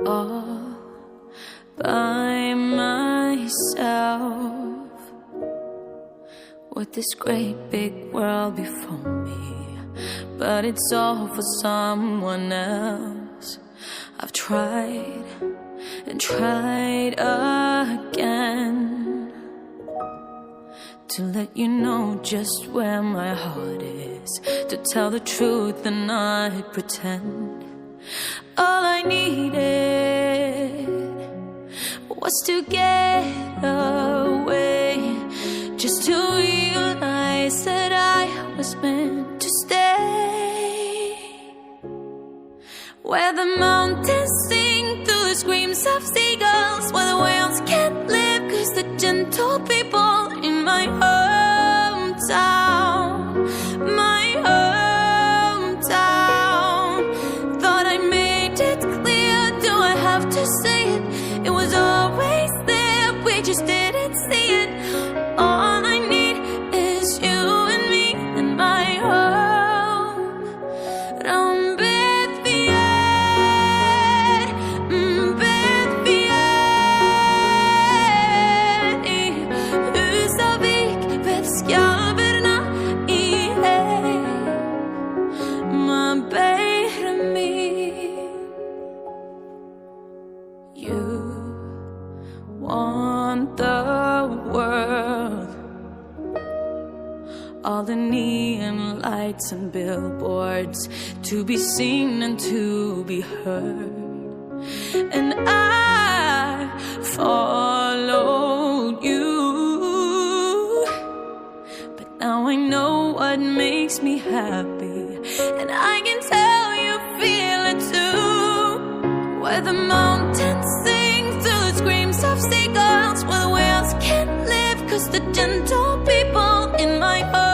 all by myself, with this great big world before me, but it's all for someone else. I've tried and tried again to let you know just where my heart is, to tell the truth and not pretend. All I needed was to get away, just to realize that I was meant to stay, where the mountains sing through the screams of seagulls, where the whales can't live 'cause the gentle people in my hometown, my hometown. Thought I made it clear, do I have to say it? It was always there, we just didn't see it. All I need is you and me and my home. You want the world, all the neon lights and billboards, to be seen and to be heard. And I followed you, but now I know what makes me happy, and I can tell you feel it too, where the mountains sing through the screams of seagulls, where the whales can't live 'cause the gentle people in my heart.